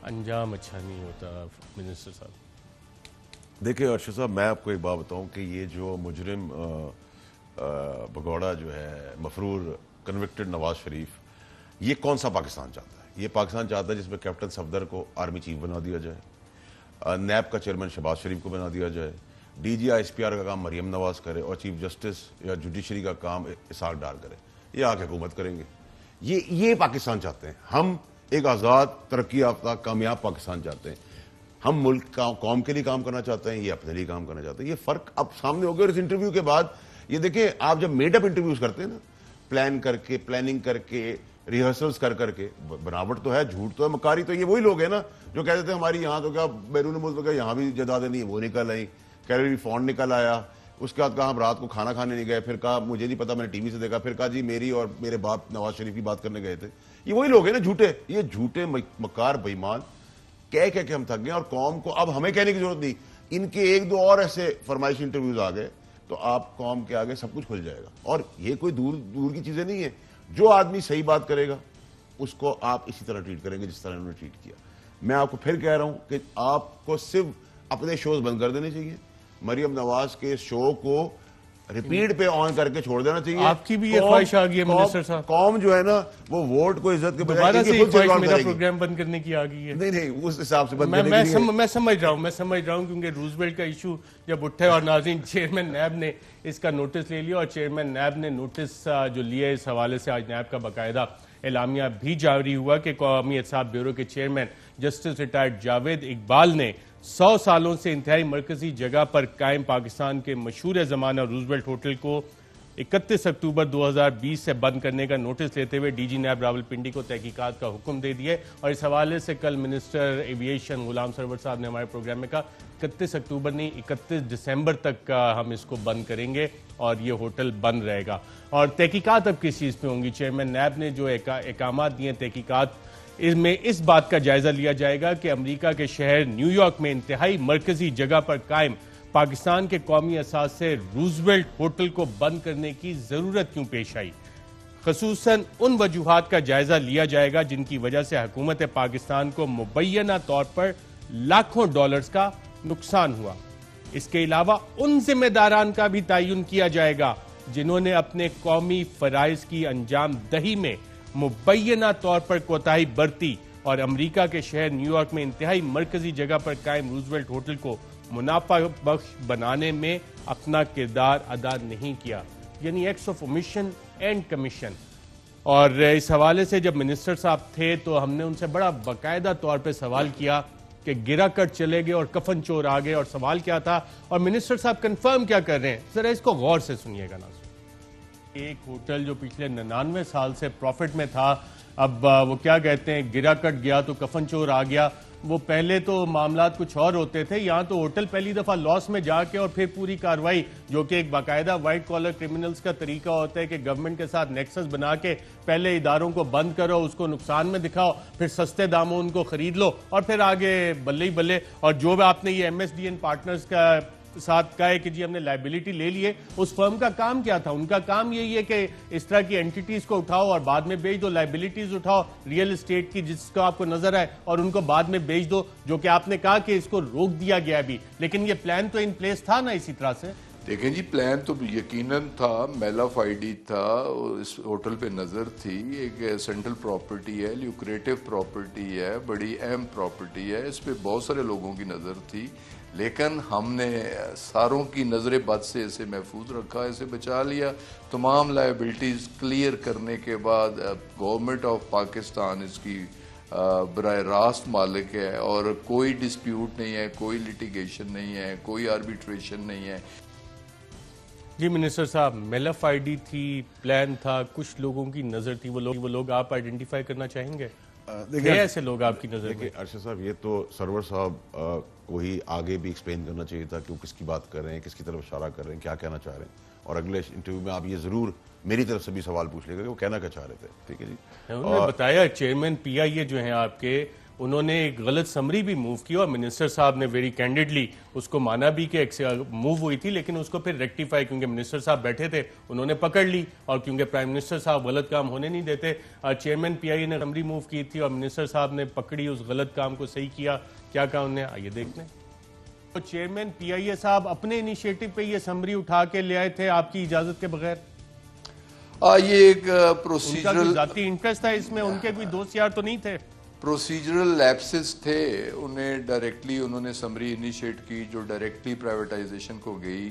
انجام اچھا نہیں ہوتا منسٹر صاحب؟ دیکھیں ارشد صاحب، میں آپ کو ایک بات بتاؤں کہ یہ جو مجرم بگوڑا جو ہے مفرور کنوکٹڈ نواز شریف، یہ کون سا پاکستان چاہتا ہے؟ یہ پاکستان چاہتا ہے جس میں کیپٹن صفدر کو آرمی چیف بنا دیا جائے، نیب کا چیئرمین شہباز شریف کو بنا دیا جائے، D G S P R کا کام مریم نواز کرے اور چیف جسٹس یا جوڈیشری کا کام اسحاق ڈار کرے. یہ آ کے حکومت کریں گے. یہ پاکستان چاہتے ہیں. ہم ایک آزاد ترقی یافتہ کامیاب پاکستان چاہتے ہیں. ہم ملک قوم کے لیے کام کرنا چاہتے ہیں، یہ اپنے لیے کام کرنا چاہتے ہیں. یہ فرق اب سامنے ہو گیا. اور اس انٹرویو کے بعد یہ دیکھیں، آپ جب میڈ اپ انٹرویوز کرتے ہیں نا، پلاننگ کر کے ریہرسلز کر کے، بناوٹ تو ہے، جھوٹ تو ہے، مکاری تو یہ وہی لوگ ہیں نا جو کہتے تھے ہماری یہاں تو کیا بیرون ملک تو کیا یہاں بھی جائیدادیں نہیں ہیں، وہ نکل آئیں، کیلری فونڈ نکل آیا. اس کے بعد کہا ہم رات کو کھانا کھانے نہیں گئے، پھر کہا مجھے نہیں پتا، میں نے ٹی وی سے دیکھا، پھر کہا جی میری اور میرے باپ نواز شریف کی بات کرنے گئے تھے. یہ وہی لوگ ہیں نا جھوٹے، یہ جھوٹے مکار بےمان کہہ کے ہم تھک گئے. اور قوم کو اب ہمیں کہنے کی ضرورت نہیں، ان کے ایک دو اور ایسے فرمائشی انٹرویوز آ گئے تو آپ قوم کے آگے سب کچھ کھل جائے گا. اور یہ کوئی دور کی چیزیں نہیں ہیں. جو آدمی صحیح بات کرے گا اس کو آپ اسی طرح ٹریٹ کریں گے جس طرح انہوں نے ٹریٹ کیا. میں آپ کو پھر کہہ رہا ہوں کہ آپ کو صرف اپنے شوز بند کر دینے چاہیے. مریم نواز کے شو کو ریپیٹ پہ آن کر کے چھوڑ دینا چاہیے. آپ کی بھی یہ خواہش آ گئی ہے منسٹر صاحب؟ قوم جو ہے نا وہ ووٹ کو عزت کے دوبارہ سے یہ خواہش میرا پروگرام بند کرنے کی آ گئی ہے. نہیں اس حساب سے بند کرنے کی میں سمجھ رہا ہوں کیونکہ روزویلٹ کا ایشو جب اٹھا اور ناظرین چیئرمین نیب نے اس کا نوٹس لے لیا، اور چیئرمین نیب نے نوٹس جو لیا اس حوالے سے آج نیب کا باقاعدہ اعلامیہ بھی جاری ہوا کہ قومی احتساب بیورو کے chairman justice retired Javed Iqbal نے 100 سالوں سے انتہائی مرکزی جگہ پر قائم پاکستان کے مشہور زمانہ روزویلٹ ہوٹل کو 31 اکتوبر 2020 سے بند کرنے کا نوٹس لیتے ہوئے ڈی جی نیب راولپنڈی کو تحقیقات کا حکم دے دیا. اور اس حوالے سے کل منسٹر ایویشن غلام سرور صاحب نے ہمارے پروگرام میں کہا 31 اکتوبر نہیں 31 دسمبر تک ہم اس کو بند کریں گے اور یہ ہوٹل بند رہے گا. اور تحقیقات اب کس چیز پہ ہوں گی؟ چیئرمین نیب نے جو احکامات دیے، تحقیقات میں اس بات کا جائزہ لیا جائے گا کہ امریکہ کے شہر نیو یارک میں انتہائی مرکزی جگہ پر قائم پاکستان کے قومی اثاث سے روزویلٹ ہوٹل کو بند کرنے کی ضرورت کیوں پیش آئی. خصوصاً ان وجوہات کا جائزہ لیا جائے گا جن کی وجہ سے حکومت پاکستان کو مبینہ طور پر لاکھوں ڈالرز کا نقصان ہوا. اس کے علاوہ ان ذمہ داران کا بھی تعین کیا جائے گا جنہوں نے اپنے قومی فرائض کی انجام دہی میں مبینہ طور پر کوتاہی برتی اور امریکہ کے شہر نیو یارک میں انتہائی مرکزی جگہ پر قائم روزویلٹ ہوٹل کو منافع بخش بنانے میں اپنا کردار ادا نہیں کیا، یعنی acts of omission and commission. اور اس حوالے سے جب منسٹر صاحب تھے تو ہم نے ان سے بڑا باقاعدہ طور پہ سوال کیا کہ گرا کٹ چلے گئے اور کفن چور آ گئے، اور سوال کیا تھا اور منسٹر صاحب کنفرم کیا کر رہے ہیں، ذرا اس کو غور سے سنیے گا. ناظرین، ایک ہوٹل جو پچھلے 99 سال سے پروفٹ میں تھا، اب وہ کیا کہتے ہیں گرا کٹ گیا تو کفن چور آ گیا. وہ پہلے تو معاملات کچھ اور ہوتے تھے، یہاں تو ہوٹل پہلی دفعہ لاس میں جا کے اور پھر پوری کاروائی جو کہ ایک باقاعدہ وائٹ کالر کرمنلز کا طریقہ ہوتا ہے کہ گورنمنٹ کے ساتھ نیکسس بنا کے پہلے اداروں کو بند کرو، اس کو نقصان میں دکھاؤ، پھر سستے داموں ان کو خرید لو اور پھر آگے بلے ہی بلے. اور جو بھی آپ نے یہ MSDN پارٹنرز کا ساتھ کہا ہے کہ جی ہم نے لائبلٹی لے لیے، اس فرم کا کام کیا تھا؟ ان کا کام یہی ہے کہ اس طرح کی اینٹیٹیز کو اٹھاؤ اور بعد میں بیچ دو، لائبلٹیز اٹھاؤ ریئل اسٹیٹ کی جس کو آپ کو نظر آئے اور ان کو بعد میں بیچ دو، جو کہ آپ نے کہا کہ اس کو روک دیا گیا بھی، لیکن یہ پلان تو ان پلیس تھا نا اسی طرح سے. دیکھیں جی، پلان تو یقیناً تھا، میل آف آئی ڈی تھا، اس ہوٹل پہ نظر تھی. ایک سینٹرل پراپرٹی ہے، لیوکریٹو پراپرٹی ہے، بڑی اہم پراپرٹی ہے، اس پہ بہت سارے لوگوں کی نظر تھی، لیکن ہم نے ساروں کی نظر بد سے اسے محفوظ رکھا، اسے بچا لیا. تمام لائبلٹیز کلیئر کرنے کے بعد گورنمنٹ آف پاکستان اس کی براہ راست مالک ہے اور کوئی ڈسپیوٹ نہیں ہے، کوئی لیٹیگیشن نہیں ہے، کوئی آربیٹریشن نہیں ہے. جی منسٹر صاحب، میل آف آئی ڈی تھی، پلان تھا، کچھ لوگوں کی نظر تھی، وہ لوگ آپ آئیڈینٹیفائی کرنا چاہیں گے؟ دیکھیں ایسے لوگ آپ کی نظر میں؟ ارشد صاحب، یہ تو سرور صاحب کو ہی آگے بھی ایکسپلین کرنا چاہیے تھا کہ وہ کس کی بات کر رہے ہیں، کس کی طرف اشارہ کر رہے ہیں، کیا کہنا چاہ رہے ہیں. اور اگلے انٹرویو میں آپ یہ ضرور میری طرف سے بھی سوال پوچھ لے گا کہ وہ کہنا کیا چاہ رہے تھے. ٹھیک ہے جی، انہوں نے بتایا چیئرمین PIA جو ہیں آپ کے، انہوں نے ایک غلط سمری بھی موو کی اور منسٹر صاحب نے ویری کینڈیڈلی اس کو مانا بھی کہ موو ہوئی تھی، لیکن اس کو پھر ریکٹیفائی کیونکہ منسٹر صاحب بیٹھے تھے انہوں نے پکڑ لی، اور کیونکہ پرائم منسٹر صاحب غلط کام ہونے نہیں دیتے، چیئرمین پی آئی اے نے سمری موو کی تھی اور منسٹر صاحب نے پکڑی اس غلط کام کو صحیح کیا. کیا کہا انہوں نے آئیے دیکھتے ہیں. تو چیئرمین پی آئی اے صاحب اپنے انیشیٹو پہ یہ سمری اٹھا کے لے آئے تھے آپ کی اجازت کے بغیر؟ یہ ایک ان کا پروسیجرل کوئی ذاتی انٹرسٹ تھا اس میں؟ ان کے کوئی دوست یار تو نہیں تھے؟ پروسیجرل لیپسز تھے. انہیں ڈائریکٹلی انہوں نے سمری انیشیٹ کی جو ڈائریکٹلی پرائیویٹائزیشن کو گئی،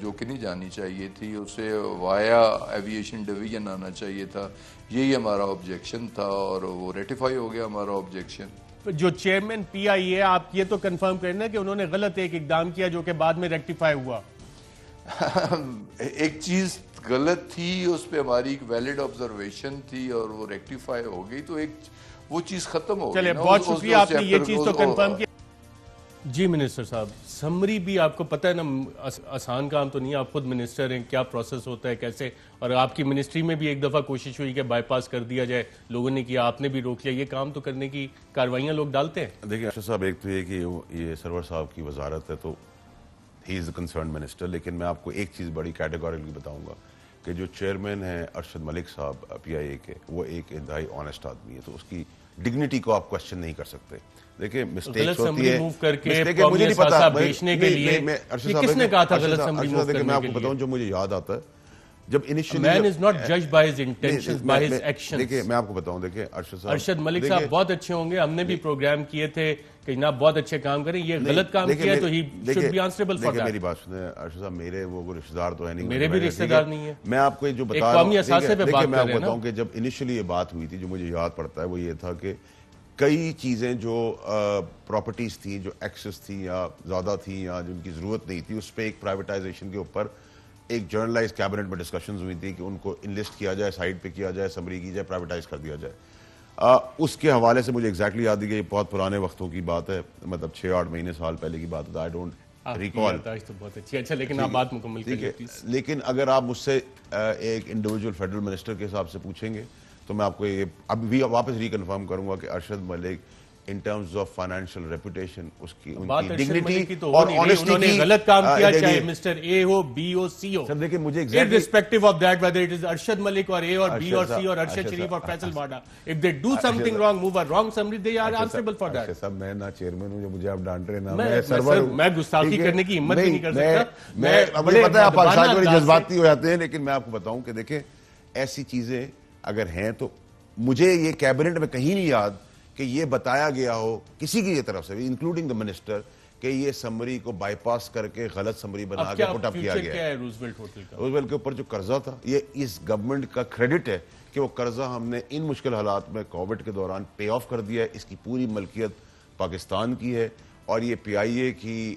جو کہ نہیں جانی چاہیے تھی، اسے وایا ایویشن ڈویژن آنا چاہیے تھا. یہی ہمارا آبجیکشن تھا اور وہ ریٹیفائی ہو گیا ہمارا آبجیکشن. جو چیئرمین پی آئی اے، آپ یہ تو کنفرم کرنا کہ انہوں نے غلط ایک اقدام کیا جو کہ بعد میں ریکٹیفائی ہوا؟ ایک چیز غلط تھی، اس پہ ہماری ایک ویلڈ آبزرویشن تھی اور وہ ریکٹیفائی ہو گئی تو ایک وہ چیز ختم ہو گئی. چلے بہت شکریہ، آپ نے یہ چیز تو کنفرم کیا. جی منسٹر صاحب، سمری بھی آپ کو پتہ ہے نا آسان کام تو نہیں ہے، آپ خود منسٹر ہیں، کیا پروسیس ہوتا ہے کیسے، اور آپ کی منسٹری میں بھی ایک دفعہ کوشش ہوئی کہ بائی پاس کر دیا جائے، لوگوں نے کیا، آپ نے بھی روک لیا. یہ کام تو کرنے کی کاروائیاں لوگ ڈالتے ہیں. دیکھیں ارشد صاحب، ایک تو یہ کہ یہ سرور صاحب کی وزارت ہے تو ہی از اے کنسرنڈ منسٹر، لیکن میں آپ کو ایک چیز بڑی کیٹیگوریکلی بتاؤں گا کہ جو چیئرمین ہیں ارشد ملک صاحب پی آئی اے کے، وہ ایک انتہائی آنیسٹ آدمی ہے، تو اس کی ڈگنیٹی کو آپ کوشچن نہیں کر سکتے. دیکھیں مسٹیکس ہوتی ہے، مجھے نہیں پتا بیچنے کے لیے کس نے کہا تھا غلط سمری موو کرنے کے لیے؟ میں آپ کو بتاؤں جو مجھے یاد آتا ہے جب initially man is not judged by his intentions by his actions. دیکھیں میں آپ کو بتاؤں، دیکھیں ارشد ملک صاحب بہت اچھے ہوں گے، ہم نے بھی پروگرام کیے تھے کہ جناب بہت اچھے کام کریں، یہ غلط کام کیا ہے تو he should be answerable for that. میری بات سنیں ارشد صاحب، میرے وہ رشتہ دار تو ہے نہیں، میرے بھی رشتہ دار نہیں ہے. میں آپ کو جو بتا رہا ہوں، میں آپ کو بتاؤں کہ جب انیشلی یہ بات ہوئی تھی جو مجھے یاد پڑتا ہے وہ یہ تھا کہ کئی چیزیں جو پراپرٹیز تھیں جو ایکسس تھیں یا زیادہ تھیں یا جن کی ضرورت نہیں تھی، اس پہ ایک پرائیویٹائزیشن کے اوپر ایک جرنلائز کیبنٹ میں ڈسکشنز ہوئی تھی کہ ان کو انلسٹ کیا جائے، سائڈ پہ کیا جائے، سمری کی جائے، پرائیویٹائز کر دیا جائے. اس کے حوالے سے مجھے ایگزیکٹلی یاد ہے کہ یہ بہت پرانے وقتوں کی بات ہے، مطلب 6-8 مہینے سال پہلے کی بات ہے. I don't recall. اچھا لیکن آپ بات مکمل کیجئے. لیکن اگر آپ مجھ سے ایک انڈیویجول فیڈرل منسٹر کے حساب سے پوچھیں گے تو میں آپ کو یہ اب بھی واپس ریکنفرم کروں گا کہ Arshad Malik in terms of financial reputation, اس کی ڈگنیٹی اور آنیسٹی انہوں نے غلط کام کیا، چاہے مسٹر اے ہو، بی ہو، سی ہو. سر دیکھیں مجھے irrespective of that whether it is Arshad Malik اور اے اور بی اور سی اور ارشد شریف اور فیصل واڈا، if they do something wrong, move a wrong summary, they are answerable for that. صاحب میں نہ چیئرمین ہوں جو مجھے آپ ڈانٹ رہے، نہ میں سرور، میں گستاخی کرنے کی ہمت بھی نہیں کر سکتا. میں مجھے پتہ ہے آپ پاکستان بڑے جذباتی ہو جاتے ہیں، لیکن میں آپ کو بتاؤں کہ دیکھیں ایسی چیزیں اگر ہیں تو مجھے یہ کیبنٹ میں کہیں نہیں یاد کہ یہ بتایا گیا ہو کسی کی طرف سے، انکلوڈنگ دا منسٹر، کہ یہ سمری کو بائی پاس کر کے غلط سمری بنا کے پٹ اپ کیا گیا ہے. روزویلٹ کے اوپر جو قرضہ تھا، یہ اس گورنمنٹ کا کریڈٹ ہے کہ وہ قرضہ ہم نے ان مشکل حالات میں کووڈ کے دوران پے آف کر دیا ہے. اس کی پوری ملکیت پاکستان کی ہے اور یہ پی آئی اے کی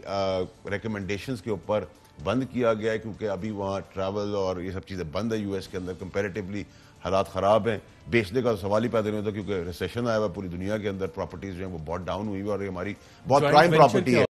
ریکمنڈیشنز کے اوپر بند کیا گیا ہے کیونکہ ابھی وہاں ٹریول اور یہ سب چیزیں بند ہے. یو ایس کے اندر کمپیریٹیولی حالات خراب ہیں، بیچنے کا سوال ہی پیدا نہیں ہوتا کیونکہ ریسیشن آیا ہوا پوری دنیا کے اندر، پراپرٹیز جو ہیں وہ بہت ڈاؤن ہوئی ہوئی اور یہ ہماری بہت پرائم پراپرٹی ہے.